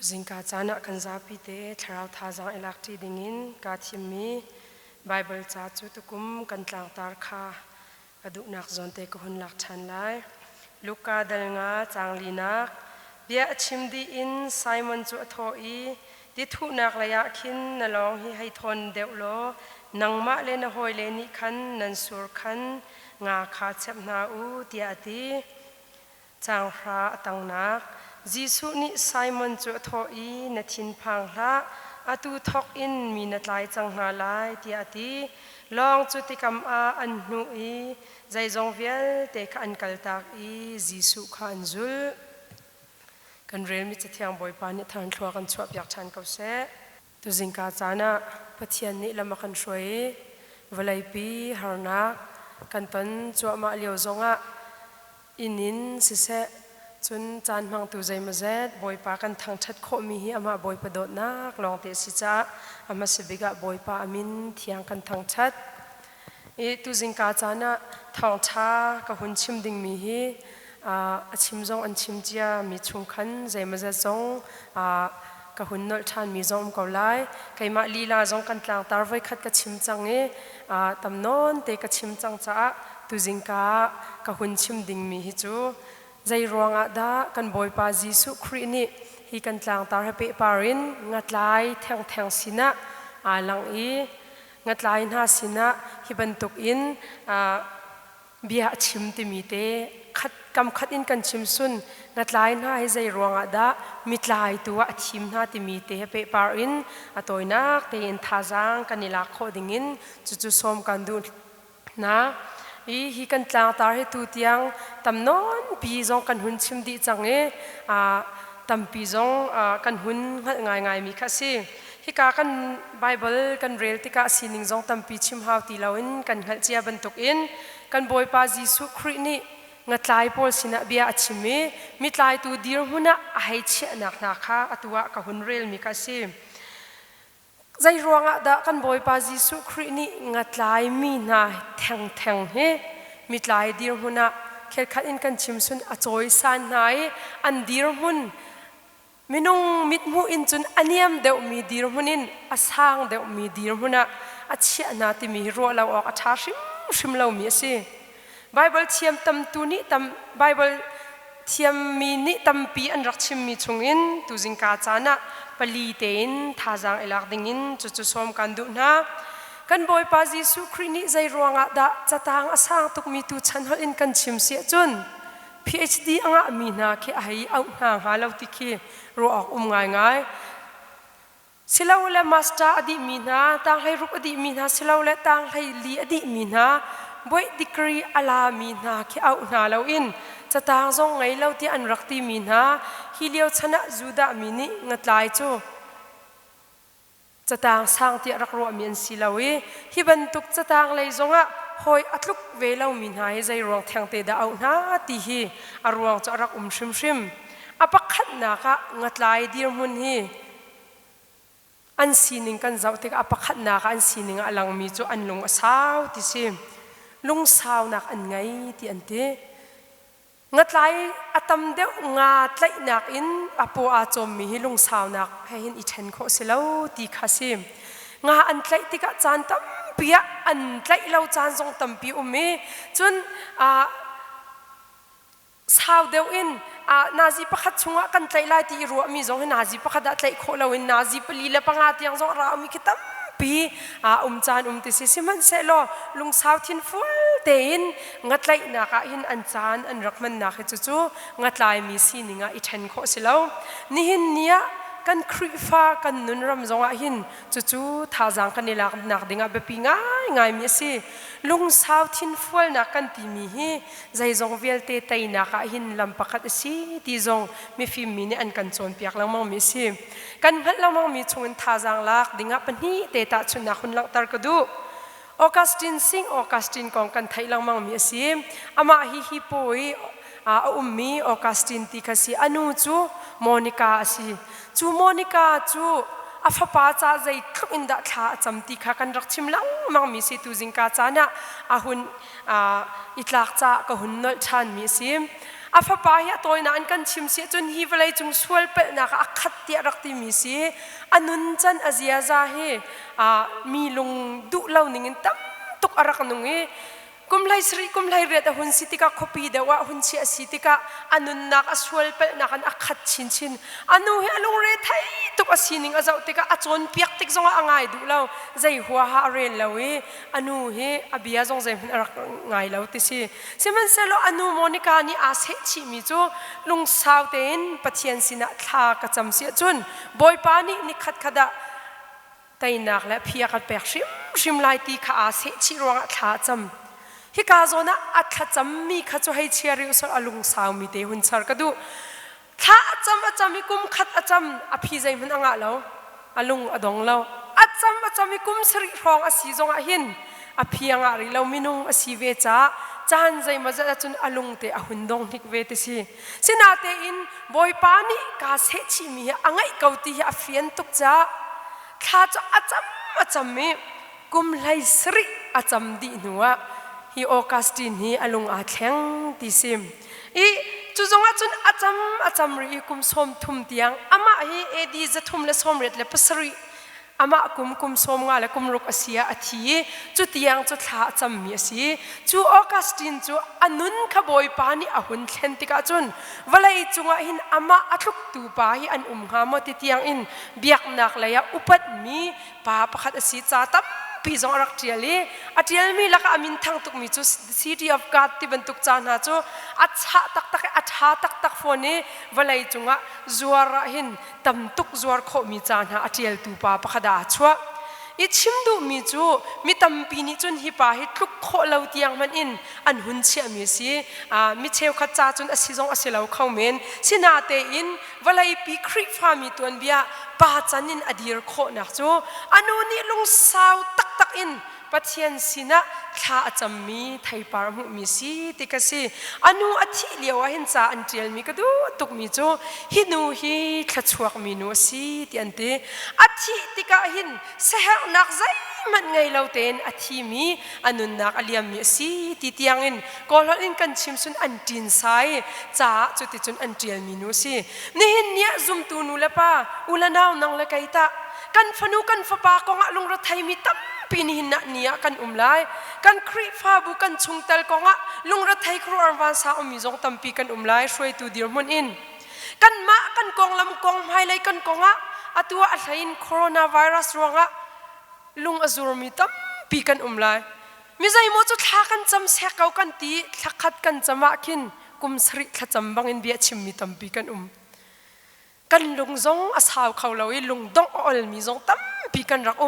Zingka chana kan zapi te tharau thazang elakti dingin ka thimmi Bible cha chu tukum kan tlang tar kha aduk nak zonte ko hun lak than lai Luka dalnga changlina bia chimdi in Simon chu thoi ti thu nak laya khin nalong hi hai thon deulo nangma le na hoi le ni khan nan sur khan nga kha chepna u ti ati changhra atangnak Jisu ni Simon chu thoi na thin phang hla atu thok in minatlai changna lai ti ati long chu tikam a an nu i zai zong vial te kha an kaltak i Jisu kha anzul kan rel mi chathiang boi pa ni than thwa kan chuap yak than ko se tu jingka chana pathian ni lama kan hroi valai pi harna kan ton chu ma leo zonga inin si se chun chan mang tu zai mazet boi pa kan thang that kho mi hi ama boi pa dot nak long te si cha ama sibiga boi pa amin thiang kan thang that e tu jingka chana thang tha ka hun chim ding mi hi a chim zong an chim chia mi chung khan zai mazet zong ka hun nol than mi zong ko lai kaima lila zong kan tlang tar vai khat ka chim chang e tam non te ka chim chang cha tu jingka ka hun chim ding mi hi chu zai ruanga da kan boi pa Jisu Christ ni hi kan tlang tar ha pe parin ngatlai thang thang sina alang i ngatlai na sina hi bantuk in bia chim ti mi te khat kam khat in kan chim sun ngatlai na hi zai ruanga da mitlai tuwa chim na ti mi te ha pe parin atoinak te in thazang kanila kho dingin chu chu som kan du na hi kan tlang tar he tu tiang tam non pi zong kan hun chim di change tam pi zong kan hun ngai ngai mi khasi hi ka kan Bible kan rel tika sining zong tam pi chim hau ti lawin kan hal chia bantuk in kan boi pa Jisu Christ ni ngatlai pol sina bia achimi mitlai tu dir huna a hai che nak na kha atwa ka hun rel mi khasi zai ruanga da kan boi pa Jisu Christ ni ngatlai mi na thang thang he mitlai dir huna khel khat in kan chim sun a choi san nai an dir hun minung mitmu in chun aniam deuh mi dir hunin asang deuh mi dir huna a chia na ti mi ro lo ok a tha shim lo mi si Bible thiam tam tu ni tam Bible thiam mi ni tam pi an rak chim mi chungin tu jingka chana pali tein thazang elak dingin chu chu som kan du na kan boi pa Jisu Christ ni zai ruanga da chatang asang tuk mi tu chan hol in kan chim sia chun PhD anga mi na ke ai au na halau ti ki ro ok ngai ngai silawle master adi mi na tang hai rup adi mi na silawle tang hai li adi mi na boi degree ala mi na ke au na lo in chatang zong ngai lo ti an rak ti mi na hilio chana juda mi ni ngatlai chu chatang sang ti rak ro mi an silawi hi ban tuk chatang lei zonga hoi atluk ve lo mi na he zai rong thang te da au na ti hi arwang cha rak shrim shrim apakhat na ka ngatlai dir mun hi an sining kan zau te apakhat na ka an sining alang mi chu an lung asau ti sim lung sau nak an ngai ti an te ngatlai atam deuh nga tlai nak in apo a chom mi hi lung sau nak he hin I then kho selo ti khasim nga an tlai tika chan tam pia an tlai lo chan zong tam pi umi chun sau deuh in nazi pakhat chunga kan tlai lai ti ru mi zong nazi pakhat da tlai kho lo in nazi pali la panga tiang zong ra mi kitam pi chan ti si siman selo lung sau thin full tein ngatlai na ka hin an chan an rakman na khe chu ngatlai mi sininga I then kho silo ni hin nia kan khrifa kan nun ram zonga hin chu thazang kan ilak nak dinga be pi ngai mi si lung sau thin full na kan ti mi hi zai zong vel te tai na ka hin lam pakhat si ti zong mi fi mi ni an kan chon piak lang mang mi si kan hal lang mang mi chungin thazang lak dinga pani te ta chuna hun lang tar ka du Augustine sing Augustine kong kan thailang mang mi sim ama hi poi ummi Augustine ti kasi anu chu Monica asi chu Monica chu afapa cha zai khamin da tha chamti kha kan rak chim lang mang mi si tu jingka chana ahun itlak cha ka hun nol chan mi sim afapa hi toy na an kan chim si chun hi velai chung sual pe na ka akhat ti rak ti mi si anun chan azia za he mi lung du lau ningin tam tuk arak nungi kumlai sri kumlai ret a hun sitika khopi dewa hun chi asitika anun nak aswal pe na kan akhat chin chin anu he alung re thai tuk asining azau tika achon piak tik zonga angai du lau zai huwa ha ren lawi anu he abia zong zai hun arak ngai lau ti si siman selo anu monica ni a se chi mi chu lung sau ten pathian sina tha ka cham si chun boy pani ni khat khada tai nak la phia ka pek shim lai ti kha a se chi ronga tha cham hi ka zona atha cham mi kha chu hei chiari usal alung sau mi te hun char ka du tha acham kum khat acham a phi zai mun anga lo alung adong lo acham kum sri rong a si zonga hin a phi anga ri lo minung a si ve cha chan zai ma za chun alung te a hun dong nik ve te si sina te in boy pani ka se chi mi angai kauti a fian tuk cha kha cha acham mi kum lai sri acham di nuwa hi Augustine hi alung a thleng ti sim I chu zonga chun acham ri kum som thum tiang ama hi edi za thum le som ret le pasari ama kum som nga le kum ruk asia athi chu tiang chu thla cham mi si chu Augustine chu anun kha boy pani a hun thlen tika chun walai chunga hin ama athuk tu pa hi an nga mo ti tiang in biak nak la ya upat mi pa pakhat asi cha tam pi zong rak tiali atial mi laka amin thang tuk mi chu city of god ti bantuk chan ha chu acha tak phone walai chunga zuara hin tam tuk zuar kho mi chan ha atial tu pa pakhada chwa I chimdu mi chu mi tampi ni chun hi pa hi tluk kho lo tiang man in an hun chia mi si mi cheu kha cha chun asizong asilo khau men sinate in walai pi khri fa mi ton bia pa chanin adir kho na chu anu ni lung sau tak in pathian sina kha acham mi thai par mu mi si tikasi anu athi lewa hin cha an tial mi kadu tuk mi chu hi nu hi thlachuak mi nu si ti ante athi tika hin sehar nak zai man ngai lo ten athi mi anun nak aliam mi si ti tiang in kolhol in kan chim sun an tin sai cha chu ti chun an tial mi nu si ni hin nia zum tu nu la pa ulanaw nang la kaita kan fanu kan fapa ko nga lung ra thai mi tam pinihin na niya kan umlay kan kri fa bu kan chungtal ko nga lungra thai khru arwan sa umizong tampi kan umlay shoi tu dir mun in kan ma kan kong lam kong mai lai kan ko nga atua athain coronavirus ronga lung azur mi tampi kan umlay mizai mo chu thla kan cham se kau kan ti thakhat kan chama kin kum sri thla cham bangin bia chim mi tampi kan kan lung zong asau khawlawi lung dong ol mi zong tam pi kan rak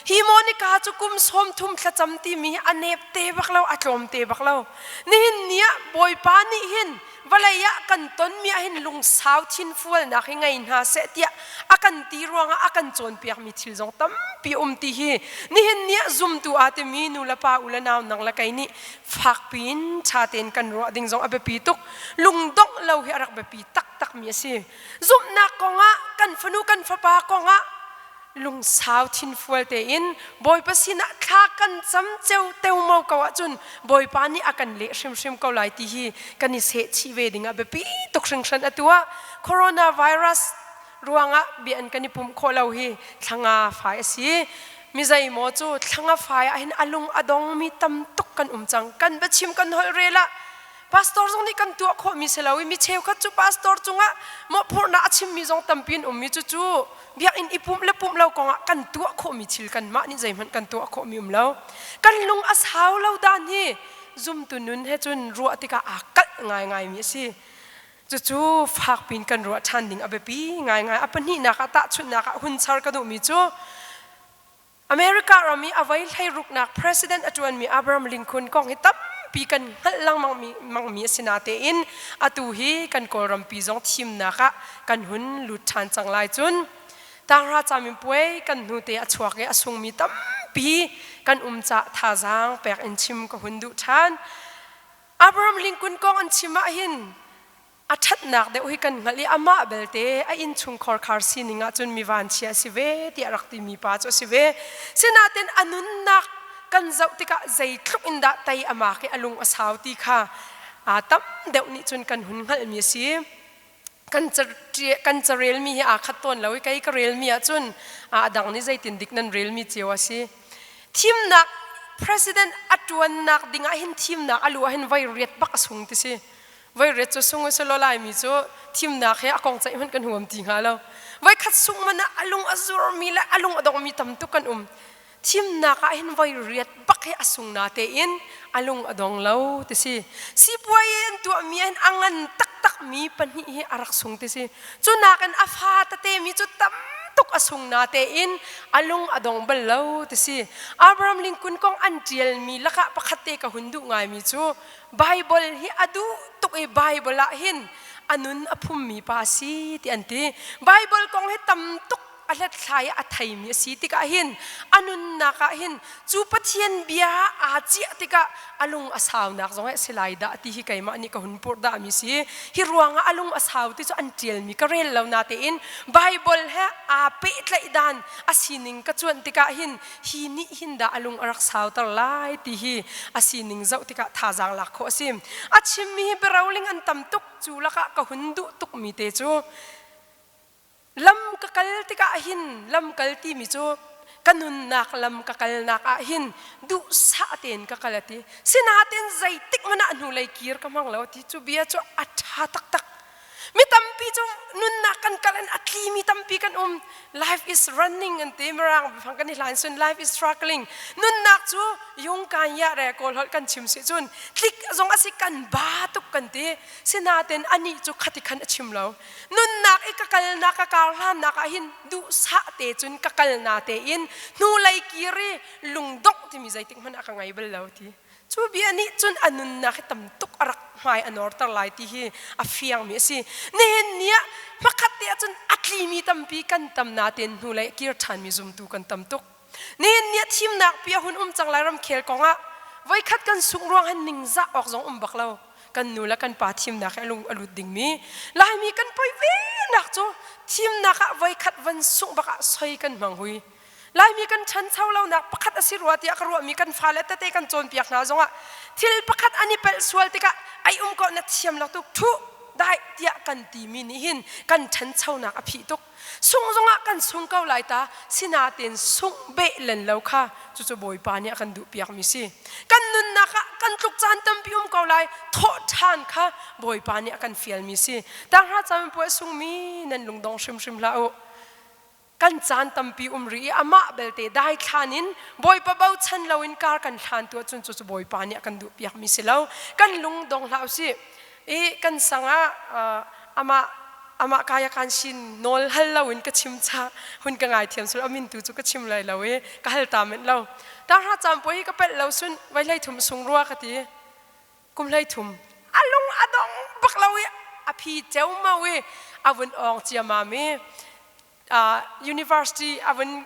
hi monica chu kum som thum thla cham ti mi anep te baklo atlom te baklo ni nia boy pani hin walaya kan ton mi hin lung sau thin fual na hi ngai na se tia akan ti ruanga akan chon piak mi thil zong tam pi ti hi ni nia zum tu ate mi nu la pa ulanaw nang la kai ni phak pin chaten kan ro ding zong abe pi tuk lung dong lo hi arak be pi tak mi si zum na ko nga kan fanu kan fa pa ko nga lung sao thin fual te in boy pasina kha kan cham cheu teu mau ka chun boy pani akan le shim ko lai ti hi kan ni se chi ve dinga be pi tok shan atua coronavirus ruanga bi an kan ni pum kholo hi thanga fa si mi zai mo chu thanga fa a hin alung adong mi tam tok kan chang kan ba chim kan hol rela pastor zong ni kan tu kho mi selawi mi cheu kha chu pastor chunga mo phurna achim mi zong tampin mi chu biak in ipum le pum lo ko kan tu kho mi chil kan ma ni zai man kan tu kho mi lo kan lung asau lo dan hi zum tu nun he chun ru atika akal ngai mi si chu phak pin kan ru than ding abe pi ngai apani na ka ta chun na ka hun char ka du mi chu America rami avai thai ruk nak president atun mi Abraham Lincoln kong hitam pi kan halang mang mi sinate in atu hi kan koram pi zong thim na ka kan hun lut than chang lai chun tang ra chamin puai kan nu te achuak ge asung mi tam pi kan cha tha jang pek in chim ko hun du than Abraham Lincoln kong an chima hin athat nak de ui kan ngali ama belte a in chung khor khar sininga chun mi van chia sive ti arak ti mi pa cho sive sinaten anun nak kan zau tika zai thluk inda tai ama ke alung asau ti kha ตั้มเดี๋ยวนี้จนกันหุ่นหันมีสิกันจะเรียลมีขัดต้นแล้วไอ้ก็เรียลมีจนดังนี้ใจติดดิกนั่นเรียลมีเจียวสิทีมนัก president อัจวนนักดิ่งหินทีมนักอลัวหินไวรัสบักสุงติสิไวรัสจะส่งสโลไลมีจ้ทีมนักให้อากงใจมันกันหัวมติงฮะแล้วไว้ขัดส่งมันอารมณ์อซูร์มีและอารมณ์อดองมีตำตุกันทีมนักหินไวรัสบักให้อสุงนาเตอินอารมณ์อดองแล้วติสิบวัยตัวมีอันอังันตักมีปัญหาอารักสุงติสิจุนักอันอาฟาตเตมีจุตำตุกอสุงนาเตอินอารมณ์อดองเบลแล้วติสิอับรามลิงกุนกองอันเจลมีละกะปะคัตเตกะหุ่นดุง่ายมีจูไบเบิลฮิอดูตุกไอไบเบิลละหินอันนั้นอภุมมีภาษีที่อันที่ไบเบิลกองให้ตำตุกอะไรใครอัฐิมีสิติกะหินอันนั้นนักหินจูปะเทียนเบียอาจีติกะอารมณ์อาสาวนักจงให้สลายดาที่ฮิไกมานี่กะหุ่นปวดดามีสิฮิรวงอารมณ์อาสาวที่จะอันเจลมีกะเรลแล้วนาเตอินไบเบิลให้อาเปิดไหลดานอาศินิงกะจวนติกะหินฮินิหินดาอารมณ์อารักสาวตลายที่ฮิอาศินิงเจ้าติกะท่าจางลักโคสิมอาชิมมีเบราวลิงอันตำตุกจูละกะหุ่นดุตุกมีเตจูลำกะกัลติกะหินลำกัลติมิโจกันุนนักลำกะกัลนักหินดูสะเตนกะกัลติสินาเตนใจติกมันอนุไลกีร์กำลังแล้วที่จูเบียจูอัฐาตักมีตัมปีจูนุนนักกันกัลอัตลีมีตัมปีกันlife is running อันเต็มรังฟังกันในหลายส่วน life is struggling นุนนักจูยงการยาแรกอลฮอลกันชิมสิจุนคลิกจงอาศัยกันบาตุกกันเตสินาเตนอันนี้จูขัดขันชิมแล้วนุนนักอีกกัลนักกะลามนักหินดูสะเตจุนกะกัลนาเตอินนูไลกีรีลุงดกที่มีใจติกมันอะไรไงเบลแล้วทีจูบีอันนี้จุนอนุนนักตัมตุกอรักหายอนอร์ตลายที่ฮีอฟียงมีสิเนี่ยมาขัดเตจุนอัตลีมีตัมปีกันตัมนาเตนนูไลกีร์ทันมีซุมตูกันตัมตุกเนี่ยทีมนักปีหุ่นจังไรรำเคลกงะไว้ขัดกันสุงรวงหันนิงจะออกจงบักเรากันนูและกันป่าทีมนักลุงอลุดดิ่งมีลายมีกันไปเวนักจูทีมนักไว้ขัดวันสุงบักใส่กันมังหุยลายมีกันฉันเช่าเราหนักประคัดอสิรวติอักรัวมีกันฟ้าเล็ดเตะกันโจนเปียกหนาจงะที่ประคัดอันนี้เป็นส่วนที่กะไอก็นัดเทียมเราตุกทุได้เดียกันตีมินิหินกันฉันเช่าหนักอภิตุกส่งจงะกันส่งเกาไหลตาสินาเตนส่งเบลนแล้วค่ะจู่ๆบอยปานี่กันดูเปียกมิสิกันนุนนักกันตุกจานตั้มพิมเกาไหลทอทานค่ะบอยปานี่กันเฟียลมิสิดังฮัจามป่วยส่งมีนันลุงดองชิมลาโอกันจานตัมปีรีอามาเบลเตได้ขลานินบอยปะเบาชันเราอินการกันขลานตัวจนจุดบอยปานี่กันดูเปียกมิสิแล้วกันลุงดองลาวสิกันสังอามากายการชินนอลฮัลเราอินกชิมชาหุ่นกังไงเทียมสุดอามินตูจุกชิมเลยเราก็ฮัลตามินเราดังฮัจามป่วยก็เป็นเราสุนไว้ไล่ถุมสุงรัวกติกุมไล่ถุมอาลุงอาดองบักเราอภิเจ้ามาอาวันอองเจียมาuniversity awan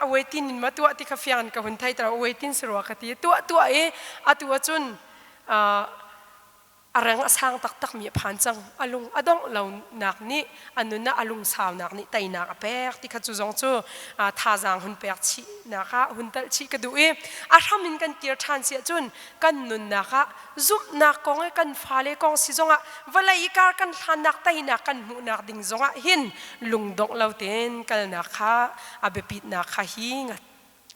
awaitin in matua ti khafian ka hun thai tra awaitin sirwa khati tua atua chun arang asang tak mi phan chang alung adong lo nak ni anuna alung saw nak ni tai nak apek ti kha chu jong chu tha jang hun pek chi na kha hun tal chi ka du a ramin kan tir than sia chun kan nun na kha zup na kong kan phale kong si zonga walai kar kan than nak tai nak kan mu nak ding zonga hin lung dong lo ten kal na kha abepit na kha hi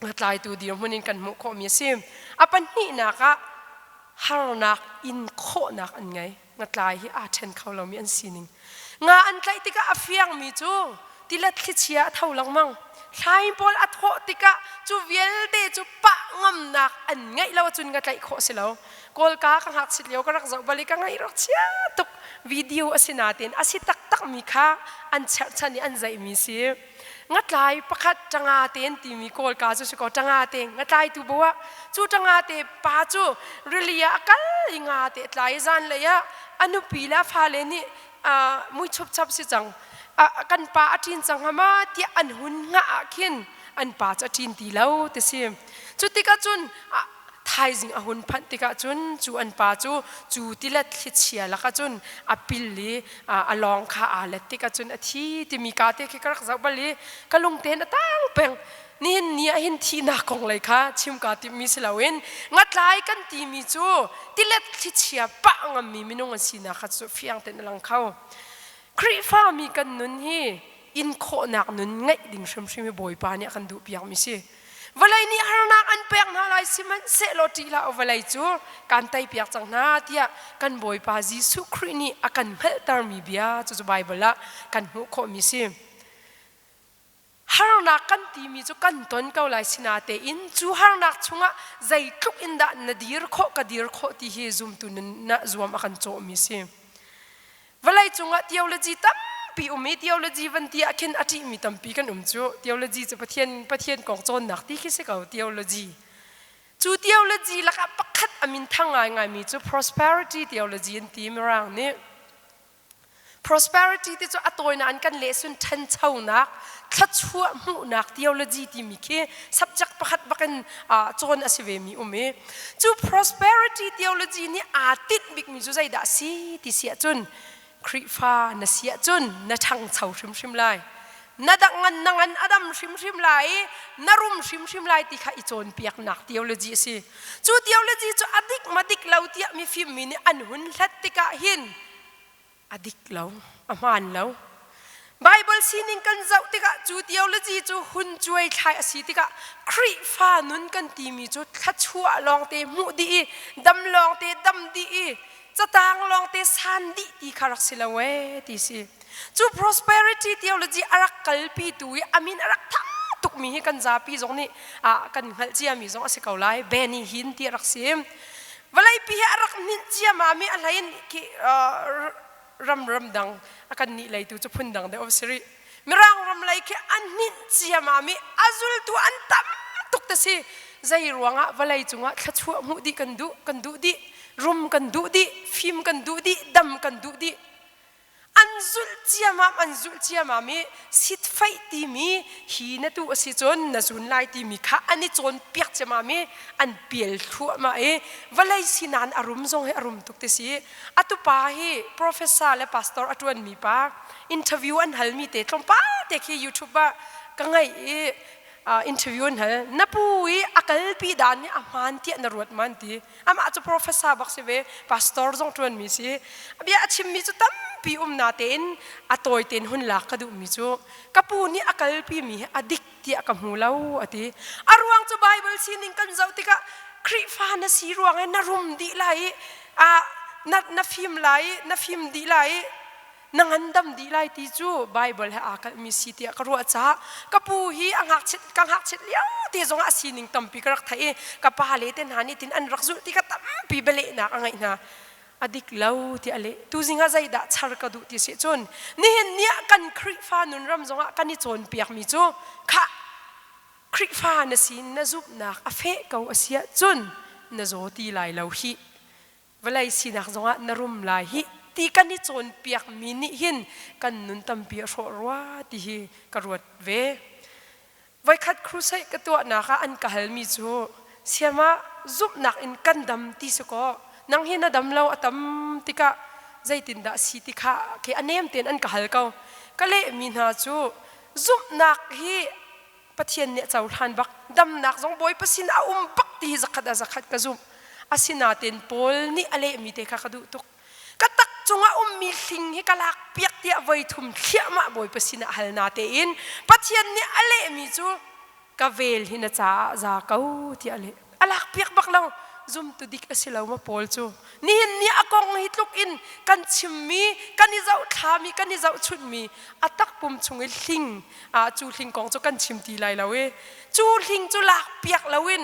ngatlai tu dir munin kan mu kho mi sim apan hi na kha har nak in kho nak an ngai ngatlai hi a then khaw lo mi an sining nga an tlai tika afiang mi chu tilat khichia thau lang mang thlai pol atho tika chu vial te chu pa ngam nak an ngai lo chun ngatlai kho silo kol ka hak sit leo ka rak zau bali ka ngai rak chia tuk video asinatin asi tak mi kha an chani an zai mi si ngatlai pakhat changa ten ti mi kol ka chu ko changa te ngatlai tu bowa chu changa te pa chu rilia kal inga te tlai zan le ya anu pila phale ni mui chop chap si chang kan pa atin chang hama ti an hun nga khin an pa cha tin ti lo te sim chu tika chun thai jing a hun phan tika chun chu an pa chu tilat khitchia la ka chun apilli along kha alet tika chun athi ti mi ka te ki karak za bali kalung ten atang peng นี่เนี่ยเห็นที่นักของเลยค่ะชิมกาติมีสลาวินงัดลายกันตีมีจูที่เล็ดที่เชียปะงามีมินงสินะขัดสุฟียงเต็นลังเขาคริฟ้ามีกันนุนฮีอินโคนักนุนไงดิ่งชิมมีบ่อยปานี่กันดูเปียกมิสิเวลานี้ฮานักอันเปียกนาลายสิมันเสโลตีละเวลาจูการไตเปียกจังนาเตียกันบ่อยปาจิสุครินีอากันเฮลตาร์มีเบียจูไบเบิลละกันหูโคมิสิฮานักกันตีมีจูกันต้นเกาไลสินาเตอินจูฮานักชงะใจทุกอินดานาดีร์โคกดีร์โคที่เฮซุมตุนนะจวมอากันโจมิสิเวลาจงะเทียวเลจิตัมปีอุมิเทียวเลจิวันที่อาเคนอธิมีตัมปีกันจูเทียวเลจิจะประเทศกองโจนนักที่คิดเสกเอาเทียวเลจิจูเทียวเลจิลักปักขัดอามินทั้งไงมีจู prosperity เทียวเลจิอันตีมรังนี่ prosperity ที่จะอัตโตยนั้นกันเลสุนทันเช่านักทัดชั่วหูนักเทียวเลจิที่มีแค่ subject ปักขัดปักกันโจนอาศัยมีอุมิจู prosperity เทียวเลจินี่อาทิตย์บิกมีจูใจด่าสีที่เสียจุนคริฟ้านาเสียจุนนาทางเฉาชิมไลนาดังงันนังอันอดัมชิมไลนารุมชิมไลที่ข้าอิจนเปียกหนักเทียวเลจิสิจูเทียวเลจิจูอดิกมาดิกเหล่าที่มีฟิล์มมีนี่อันหุ่นลัดติกาหินอดิกเหล่าอามานเหล่าไบเบิลซีนิงกันเจ้าติกาจูเทียวเลจิจูหุ่นช่วยใช้สิติกาคริฟ้านุนกันตีมีจูทัดชัวลองเตมุดีดำลองเตดำดีจะต่างลองเตสันดีที่คารักสิลาเวติสิจู prosperity เทียวเลจีอารักกัลปีตุยอามินอารักทั้งตุกมีให้กันจาปีจงนี่กันหัลจีอามีจงอาศัยเขาไล่เบนี่หินที่อารักซิมเวลาปีอารักนินจีอามามีอะไรนี่รำดังอากันนี่เลยตัวจะพุ่นดังเดี๋ยวสิริมีร่างรำเลยแค่อันนินจีอามามีอาจุลตัวอันตั้มตุกตะสิใจรวงเวลาจงขัดชัวมุดีกันดูดีรุมกันดูดีฟิล์มกันดูดีดำกันดูดีอันจุลเจียมามีสิทธิ์ไฟที่มีฮีนตัวสิจนน่ะจุนไลที่มีข้าอันนี้จนเปียกเจียมามีอันเปียลทั่วมาเวลาสินานอารมณ์ทรงให้อารมณ์ตุกเตสิอัตุป้าฮีโปรเฟสเซอร์และพาสตอร์อัตวันมีป้าอินเทอร์วิวอันฮัลมีเตะตรงป้าเด็กที่ยูทูบบ้าก็ไงอินเทอร์วิวนั่นนับปุยอักลปีดานนี่อามันที่นรวดมันที่อามาจะโปรเฟสเซอร์บักเสเวพาสตอร์จงทวนมีสิอาบีอาชิมมีจุตั้มปีนาเตนอัตโอยเตนหุ่นลักกระดูมีจุกับปูนี่อักลปีมีอดิกที่อักมูลาวอติอารวงจะไบเบิลซีนิงกันเจ้าติกะคริฟานะสีรวงไอ้นรุมดีไลนัฟิมไลนัฟิมดีไลนังอันดำดีไลที่จูไบเบิลให้อากมีสิทธิ์กรัวจ้ากับปูฮีอังหักเช็ดเลี้ยงที่จงอาศินิงตั้มปีกรักไทยกับปาเลเตนหานี่ตินอันรักจุที่กตั้มปีเบลนักอะไรนะอดิกเล่าที่อะไรตูจิงอาใจด่าชาร์กดูที่เสียจนนี่เห็นเนี่ยกันคริฟ้านุนรำจงอากันนี่จนเปียกมีจูค่ะคริฟ้าน่ะสิน่ะจุบนักอเฟกเอาเสียจนน่ะโจตีไลเล่าฮีเวลาสินักจงอานรุมไลฮีที่กันนี่จนเปียกมินิหินกันนุนตั้มเปียกรัวที่กระวดเวไว้คัดครูใส่กระตัวนักอันกัลมีจูเสียมาจุบนักอินกันดำที่สกอนังเห็นดำเราตั้มติกะใจตินดาสีติกะแค่อันเนมเตียนอันกัลเขาก็เลยมีนาจูจุบนักฮีปะเทียนเนี่ยเจ้าทันบักดำนักจงบอยปะสินอาบักที่จักขัดกระจุบอาศินาเตียนโพลนี่อะไรมีเตะกระดูตุกกตักจงอามีสิ่งให้กลักเปียกเดียไว้ทุ่มเขี้ยมาบ่อยประสิทธิ์ฮัลนาเตอินปัจจัยนี้อะไรมีจูกาเวลหินะจ้าจ้าเขาที่อะไรอลักเปียกบักเราซุ่มตุดิกอสิลาวมาพอลจูนี่อากงฮิตลุกอินกันชิมมีกันนิจาวขามีกันนิจาวชุดมีอัตักปุ่มชงเอลิงจูลิงกองจูกันชิมตีไลลาวจูลิงจูลักเปียกลาวิน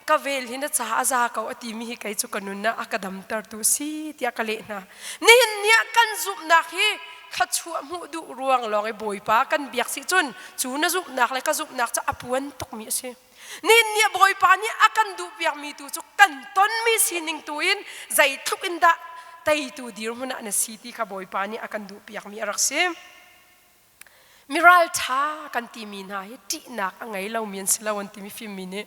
กาเวลหินะจ้าจ้าเขาอติมีให้ใครจูกันนุนนะอากาดัมตาร์ตูซีที่อากาเลนะนี่กันซุบนักฮีขัดชัวมุดุรวงลองไอ้บ่อยป้ากันเบียกสิจุนจูน่ะซุบนักเลยก็ซุบนักจะอปวนตกมีสินี่บ่อยป้านี่อากันดูเบียกมีตัวจุกันต้นมีสินิงตัวอินใจทุกอินดะแต่ตัวดีร์มันน่ะสิที่ข้าบ่อยป้านี่อากันดูเบียกมีอะไรสิมิรัลท่ากันตีมีนายที่นักอันไงเราเมียนสิเราวันที่มีฟิล์มมีเนี่ย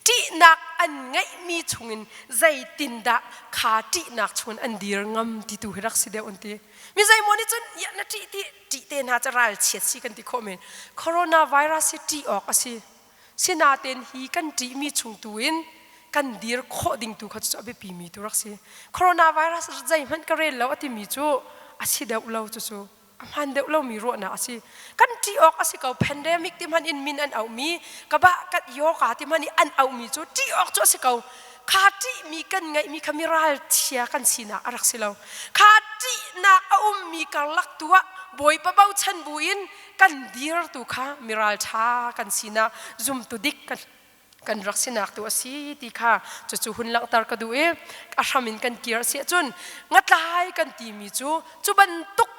ที่นักอันไงมีชงอินใจตินดะขาที่นักชวนอันดีร์งามที่ตัวรักสิเดียวอันที่มีใจมอนิจนยันที่เตนหาจะรัลเฉียดสิกันที่คอมเมนต์โคโรนาไวรัสที่ออกสิ สินาเต็นฮีกันจีมีชุงตุวินกันดีร์ข้อดิ่งตุขัดจะไปปีมีตุรักสิโคโรนาไวรัสใจมันก็เรียนแล้วที่มีจูอาศิเดาเราจูมันเดาเรามีรู้นะอาศิกันจีออกอาศิเขาแพนเดมิกที่มันอินมินอันเอามีกะบะกัดโยกาที่มันอันเอามีจูจีออกจูอาศิเขาขาดีมีกันไงมีคามิราลเชียกันสินะรักสิเราขาดีนักเอามีกันลักตัวบอยปะเบาชันบุอินกันดีร์ตุค่ะมิราลชากันสินะซุมตุดิกกันรักษณะตัวสีที่ค่ะจู่หุ่นหลังตารกระดูเออาชามินกันเกียร์เสียจนงัดลายกันตีมีจู่บรรทุก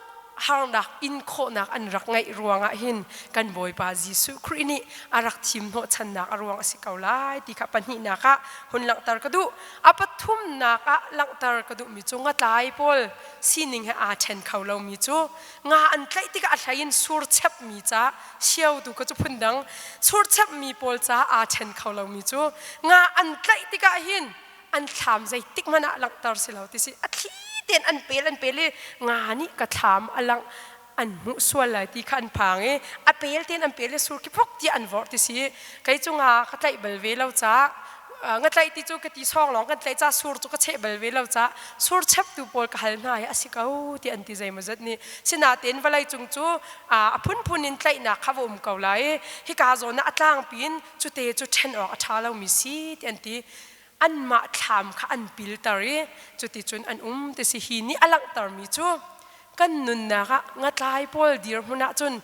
หางดักอินโคนักอันรักไงรวงหินกันบอยปาจิสุครีนี่อารักทิมโนชันนักรวงสิเกาไลที่ค่ะปัญหานักหุ่นหลังตารกระดูอาปทุมนักหลังตารกระดูมีจู่งัดลายพอลสีนิงให้อาเชนเขาเรามีจู่งาอันใกล้ที่ค่ะอาชัยนสูรเช็บมีจ้าเชี่ยวดูก็จะพุ่นดังสูรเช็บมีพอลจ้าอาเชนเขาเรามีจู่งาอันใกล้ที่ค่ะหินอันถามใจติ๊กมันหลังตารสิเราที่สิอัดที่เตียนอันเปลี่ยงานี่กระถามอลังอันมุสวลเลยที่ขันพังอันเปลี่ยนเตียนอันเปลี่ยนสุรกิพกที่อันวอร์ติสิใครจงขัดไล่เบลเวลเราจ้างัดไล่ที่จูกที่ช่องหลงงัดไล่จ้าสุรจูกเชเบลเวลเราจ้าสุรเช็บดูบอลกับฮัลน่าอาศิเขาที่อันที่ใจมาจัดนี่สินาเตียนเวลาจงจูพุ่นอินไล่นักข้าวเกาไลฮิกาโซน่าตั้งปีนจูเตจูเชนออกชาเรามีสิที่อันที่อันมาทำข้าอันปิลตารีจุดที่จนอันแต่สิหินี่อลังตามีจูกันนุนนักงัดลายพอลดีร์มุนักจน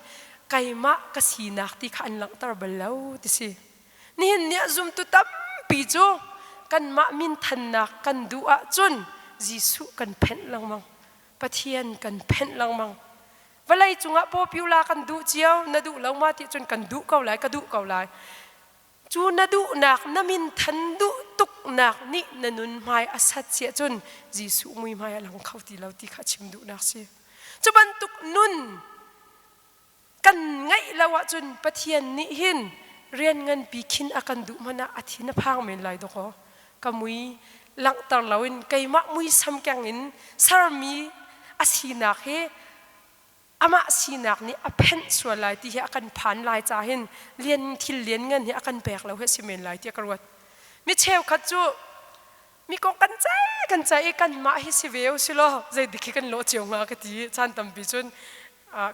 ไก่มะกสีนักที่ข้าอันลังตาเบลล์ที่สินี่เนี่ยซุ่มตุตัมปีจูกันมะมินทันนักกันดูอะจนจิสุกันเพ่นลังมังปะเทียนกันเพ่นลังมังเวลาจุงอะพอพิวลากันดูเจียวนาดูลังมาที่จนกันดูเกาไลกันดูเกาไลจูนาดูนักนามินทันดูตุกนักนี่นันุนไม่อาศัยเสียจนจิสุมุยไม่หลังเขาที่เราที่ขาชิมดูนักเสียจุบันตุกนุนกันไงเราว่าจนปะเทียนนี่หินเรียนเงินปีคินอากันดูมันอาทิตย์พังเหม็นไรดอกก็มุยหลังตาเราอินไกมะมุยซ้ำแกงอินสารมีอาศีนักเฮอามาสีนักนี่อเพนส่วนลายที่อากันผ่านลายจ่าเห็นเรียนที่เรียนเงินที่อากันแบกเราเฮสิเมนลายที่กระวัดมิเชลคัดจูมีกองกันใจกันมาเฮสิเวลสิโลใจดิคิกันโลเจียวงากที่ชันตัมปิจุน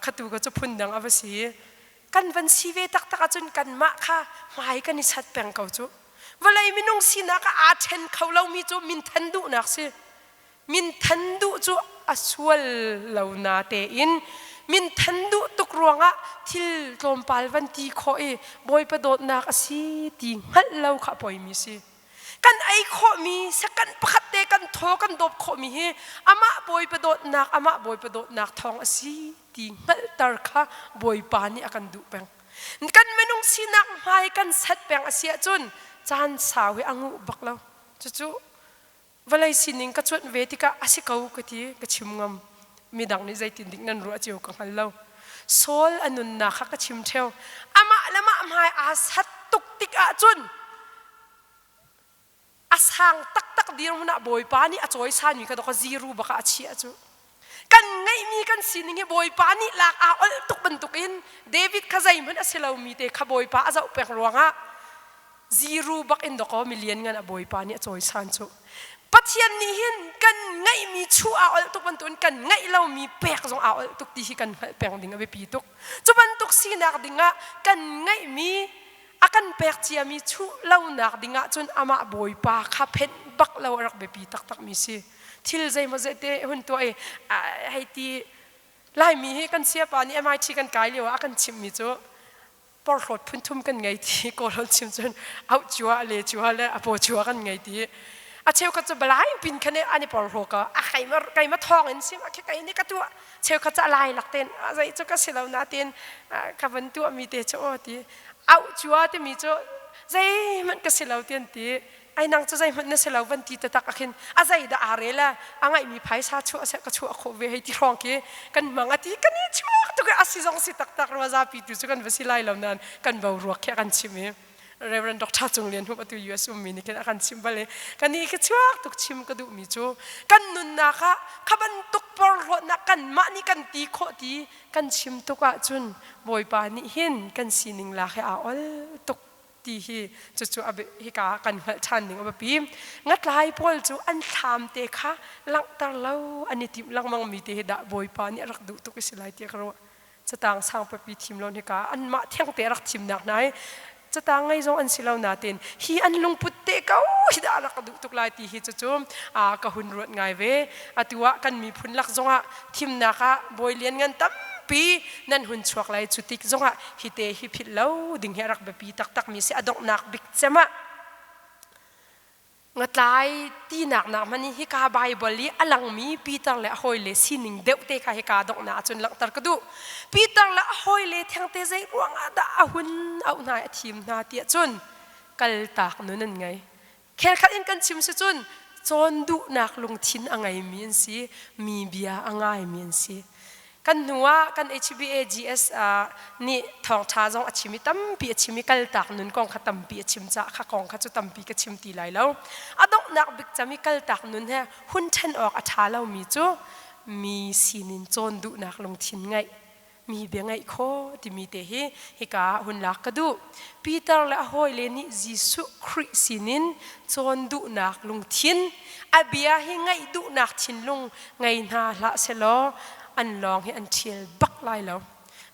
ขัดตูก็จะพุ่นดังอวสีกันวันสิเวตักจุนกันมาค่ะมาให้กันนิสัตแปลงเขาจูเวลามินงสีนักอาเชนเขาเรามีจูมินทันดูนักสิมินทันดูจูอสวลเรานาเตอินมินทันดูตุกรวงะที่ลมปาลวันตีโคบอยประโดดนักสิตีหัดเราขับปอยมีสิกันไอโคมีสักกันพัดเตกันโทกันดบโคมีเฮอามาบอยประโดดนักทองสิตีหัดตาร์ค่ะบอยปานี่อากันดูแปงกันเมนุงสินักไม่กันเซตแปงอาเซียจุนจานสาวอังูบักเราจู่เวลาสินิงก็ชวนเวทีก็อาศัยเขาก็ที่ก็ชิมงามมีดังนี้ใจติดดิ่งนั่นรู้เจียวกังหันเราโซลอันนุนนักก็ชิมเที่ยวอามาละมาไม่อาศัยตุกติกอาจุนอาสังตักดีร์มุนักบอยปานี่อาจอยสานมีก็ต้องซีรูบักอาเชียจู่กันไงมีกันสินิงบอยปานี่หลักอาอลตุกบรรทุกอินเดวิดข้าใจมันอาศัยเรามีแต่ข้าบอยปาอาจะอุปกรณ์อ่ะซีรูบักอินดอกมิเลียนเงินบอยปานี่อาจอยสานจู่ปัจจัยนี้เห็นกันไงมีชัวเอาตุกบรรทุกกันไงเรามีแปลกจงเอาตุกที่กันแปลงดิ่งเอาไปปีตุกจุบรรทุกสีนักดิ่งกันไงมีอากันแปลกเจียมีชัวเรานักดิ่งจนอามาบอยปาข้าเพนบักเรารักไปปีตักมีสิที่ใจมาเจเตหุ่นตัวให้ตีไล่มีให้กันเสียปานี่ไม่ชีกันไกลเลยว่ากันชิมมีจ้ปอร์หดพุ่นทุ่มกันไงทีก็เราชิมจนเอาจัวเลยอโปจัวกันไงทีอาเชลก็จะบลายปินคะแนนอันนี้ปอร์หดก็ใครมาทองเห็นสิว่าแค่ไก่นี่ก็ตัวเชลก็จะลายหลักเต้นอะไรจ้าก็เสียแล้วนะเต้นขับวันตัวมีเตจ้าทีเอาจัวที่มีจ้าใจมันก็เสียแล้วเต้นทีไอ้นางจะใจมันเนี่ยเสียแล้ววันที่ตะตักขึ้นอะไรด่าอะไรล่ะอ่างไอ้มีไพ่ชาชัวเสกก็ชัวโคเวให้ที่รองกี้กันมังอาทิกันนี่ชัวตัวก็อาศัยสองสิตักรัวซาปีตุสุกันวิสิไลแล้วนั้นกันเบารัวแค่กันชิมเรเวนด็อกเตอร์จงเรียนหัวตัวยูเอสมินี่กันชิมไปเลยกันนี่ก็ชัวตุกชิมก็ดูมีชัวกันนุนนะคะขบันตุกปอร์รนักกันมานี่กันตีโคตีกันชิมตุกะจุนบอยปานี่เห็นกันสินิงลาแค่อาอลตุก ตีฮีจู่ๆอเบฮิกากันหัลชันหนึ่งอเบปีงัดลายพอลจู่อันทามเตค่ะลังตาเล่าอันนี้ทีลังมังมีเตะดาบอยปานี่รักดูตุกิสิไลเตียกรัวจะต่างสร้างปีทีมลอนฮิกาอันมาเที่ยงเตะรักทีมหนักไหนจะต่างไงจงอันสิเราหนาเต็นฮีอันลงพุทเตะเขาฮิดารักดูตุกลายตีฮีจู่ๆกะหุ่นรวดไงเวอตัวกันมีพุนลักจงทีมนักบอยเลียนเงินตั้มปีนั่นหุ่นชวกไลจุติกจงฮิเตฮิพิลาวดิ่งเฮรักแบบปีตักมีเสียดงนักบิกเจมะงัดไลตีนักมันนี่ฮิกาไบเบิลลีอลังมีปีตังและหอยเลสินิงเดวเตค่ะฮิกาดงนักจนหลังตรกดูปีตังและหอยเลทั้งเตใจรวงอาดาหุ่นเอาหน้าทีมนาเตียจนกัลตักนั่นไงแค่ขัดอินกันชิมสิจนจนดุนักลงทินอ่างไงมีนสิมีเบียอ่างไงมีนสิกันหัวกัน HBAGS นี่ทองชาจงอชิมิตั้มปีอชิมิกัลตักนุนกองขตั้มปีอชิมจะข้ากองข้าจุตั้มปีก็ชิมตีไหลแล้วอดอกนักบิกจะมีกัลตักนุนเฮหุ่นเชนออกอัฐาเรามีจูมีสีนินโจนดุนักลงทินไงมีเบียงไงโคที่มีเตะฮิกาหุ่นลักกระดูปีเตอร์และหอยเลนี่ยิสุคริสีนินโจนดุนักลงทินอาเบียฮิไงดุนักทินลงไงนาละเสลออันลองให้อันเชียลบักไล่แล้ว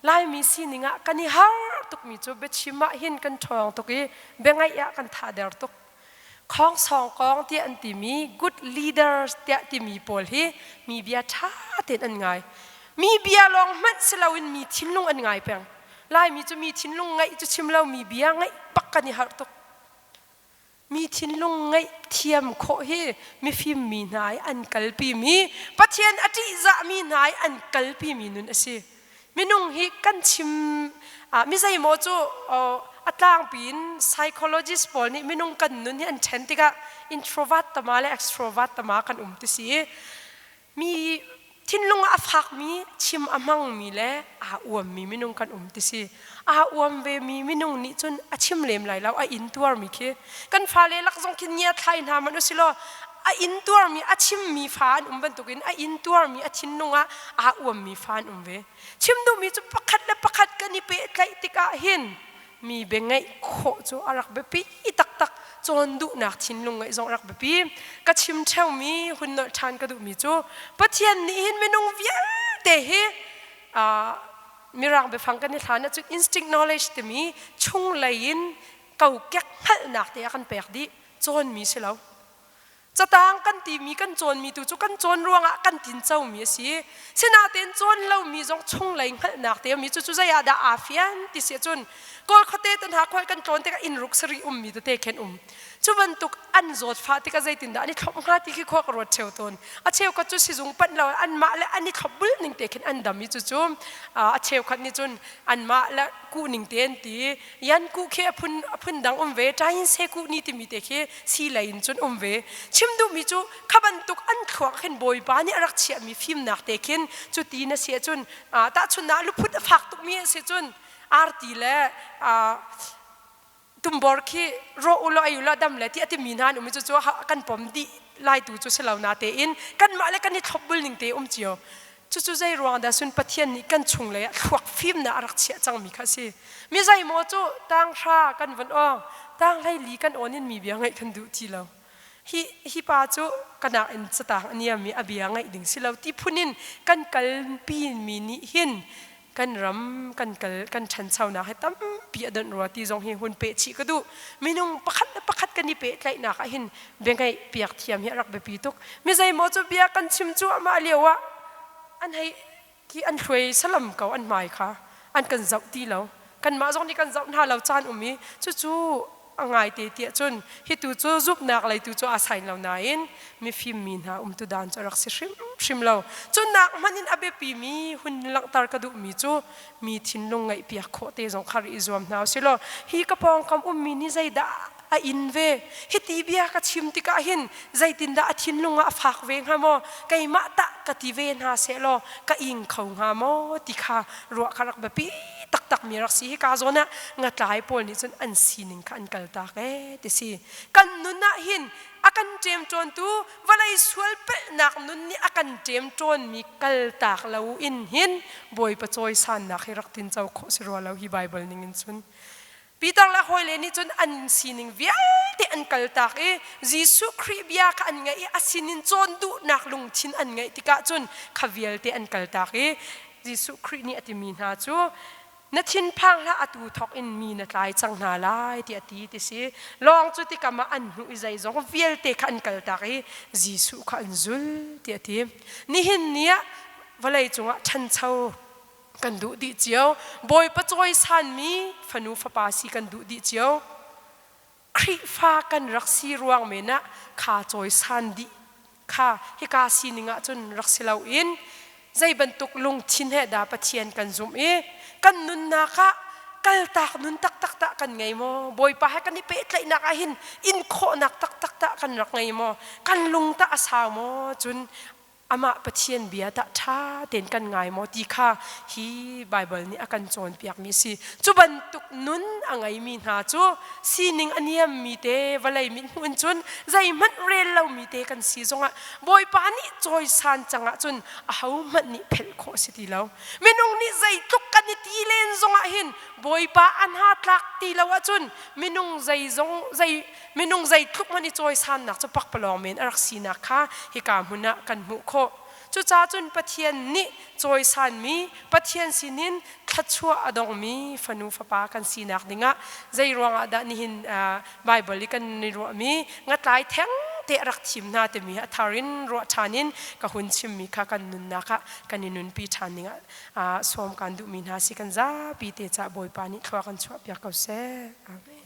ไล่มีสิ่งงะกันนี่ฮาร์ตุกมีจูเบชิมะเห็นกันทองตุกี้เบงไงยะกันท่าเดร์ตุกของสองกองที่อันที่มี good leaders ที่มีพอลฮีมีเบียท่าเต็นอันไงมีเบียลองมันสลาวินมีทิ้งลงอันไงเพียงไล่มีจะมีทิ้งลงไงจะชิมเรามีเบียไงบักกันนี่ฮาร์ตุกมีทิ้งลงไงเทียมโคเฮมีฟิมมีนายอันกัลปีมีปัจเจียนอธิจะมีนายอันกัลปีมีนุนเอสิมีนุ่งฮิกันชิมมีใจโมจูอัตลางปีน psychologist ปอลนี่มีนุ่งกันนุนนี่อันเชนติกะ introvert ตมาและ extrovert ตมากันติสิมีทิ้งลงอาฟักมีชิมอามังมีและอวมมีนุ่งกันติสิอวมเวมีนุ่งนี่จนชิมเลมไหลแล้วอินตัวมีเคกันฟ้าเลลักจงกินเนียไทยนามันอุสิโลอินตัวมีชิมมีฟ้านบันตุกินอินตัวมีทิ้งลงอวมมีฟ้านเวชิมดูมีจุประคัดและประคัดกันนี่เปะไกติกาเห็นมีเบงไงโคจูอารักเบปีตักจนดุนักทิ้งลงไงจงรักเบปีก็ชิมเช่ามีหุ่นนทานก็ดูมีจูปะเทียนนี่เห็นไม่นุ่งเวียเตะเฮมีรังไปฟังกันในฐานะจุด instinct knowledge ที่มีช่วงเลยนเก่าแก่หันหนักแต่กันแปลกดิจนมีเสียแล้วจะต่างกันตีมีกันจนมีตัวจุกันจนรวงกันตินเจ้ามีสิเสนาเต็นจนเรามีจงช่วงเลยหันหนักแต่มีจุจะยาดาอาฟิยันติเสียจนก็เขาเตะตันหาคอยกันจนแต่ก็อินรุกสรีมีตัวเตะเข็นจุบันตุกอันโจดฟ้าที่ก็ใจตินดาอันนี้เขาหาที่ขี้ขวากรดเชลตนอาเชลก็จุสิจงปั้นเราอันมาและอันนี้เขาบุลนิ่งเตะเข็นอันดำมีจุอาเชลขัดนี่จนอันมาและกูนิ่งเตนตียันกูแค่พุ่นดังเวใจเสกูนี่ที่มีเตะแค่สีไหลนจนเวชิมดูมีจุขบันตุกอันขวากเข็นบอยบ้านนี่รักเชียมีฟิล์มหนักเตะเข็นจุตีน่ะเสียจนตาจุนน่ะลุพุทธฝักตุกมีเสียจนอาร์ตีและตุมบอร์คีโรอุลอายุละดำเลยที่อธิมีนานมีจุกันผมดีไล่ตัวจุเสลาวนาเตอินกันมาเลยกันนี่ทบบุลนิ่งเตเจียวจุใจรวงดาสุนปะเทียนนี่กันชุงเลยขวักฟิล์มน่ะรักเชียจังมีค่ะสิมีใจโมจุตั้งชากันวันอ้อตั้งไล่ลีกันโอนินมีเบียงไงกันดูทีเราฮิปาจุกันน่ะอินสตางอันนี้มีอเบียงไงดิ่งสิเราที่พุนินกันกัลปีนมีนิหินกันรำกันชันเช้าหนักให้ตั้มเปียดันรัวที่จงเฮหุ่นเปชิก็ดูมีนุ่งประคัดกันนี่เปะไรหนักเห็นเบียงไงเปียกเทียมเฮรักเบปีตุกมีใจโมจุเบียกันชิมจูมาเลียวะอันให้ที่อันช่วยสลัมเก่าอันใหม่ค่ะอันกันเจ้าตีแล้วกันมาจงนี่กันเจ้าหน้าเราจานมีจู่ง่ายเตี้ยจนฮิตูจูจุบนักเลยตูจูอาศัยเรานายนมีฟิล์มมีนะตุดานจะรักสิชิมเราจนนักมันอินอเบปีมีหุ่นลังตารกระดูมีจูมีทิ้งลงไงเปียกโคเตจงคาริจวมนาวสิโลฮีกระปองคำมีนี่ใจด่าอินเวฮิตีเบียกชิมติกาหินใจตินด่าทิ้งลงอ่ะฝากเวงฮามอไก่มาตะกติเวนหาเสลอกะอิงเขาฮามอติคารัวคารักแบบปีตักมีรักสีกาโซนะงัดหลายปนนี่จนอันสีหนึ่งกันกัลตากติสิกันนุนน่ะหินอากันเจมจนตูวันไอสวลเปนักนุนนี่อากันเจมจนมีกัลตากเราอินหินบอยปะจอยสันนักให้รักตินเจ้าโคสิรัวเราฮีไบเบิลนิ่งจน pitang la hoi le ni chun an sining vial te an kaltak Jesu Christia ka an ngai asinin chon du nak lung thin an ngai tika chun khavial te an kaltak Jesu Christ ni atimin ha chu na thin phang la atu thok in mi na tlai chang na lai ti ati ti si long chu ti kama an hu izai zong vial te ka an kaltak Jesu ka an zul ti ati ni hin nia valai chunga than chau kan du di chiao boy pa choi san mi fanu fa pa si kan du di chiao khri fa kan raksi ruang me na kha choi san di kha hi ka si ninga chun raksilau in zai bantuk lung thin he da pathian kan zum kan nun na ka kal tak nun tak tak tak kan ngai mo boy pa ha kan ni pe tlai na ka hin in kho nak tak tak tak kan rak ngai mo kan lung ta asa mo chun ama pathian bia ta tha ten kan ngai mo ti kha hi bible ni akan chon piak mi si chuban tuk nun angai mi na chu sining aniam mi te valai min hun chun zai man rel lo mi te kan si zonga boy pa ni choi san changa chun a hau man ni phel kho si ti lo minung ni zai tuk kan ni ti len zonga hin boy pa an ha tlak ti lo a chun minung zai zong zai minung zai tuk man ni choi san nak chu pak palong men arak si na kha hi ka huna kan mu chu cha chun pathian ni choi san mi pathian sinin thachua adong mi fanu fa pa kan sinak dinga zai ronga da ni hin bible kan ni ro mi ngatlai theng te rak thim na te mi atharin ro thanin ka hun chim mi kha kan nun na kha kaninun pi thaninga som kan du min ha si kan za pi te cha boy pa ni thwa kan chua pya ka se amen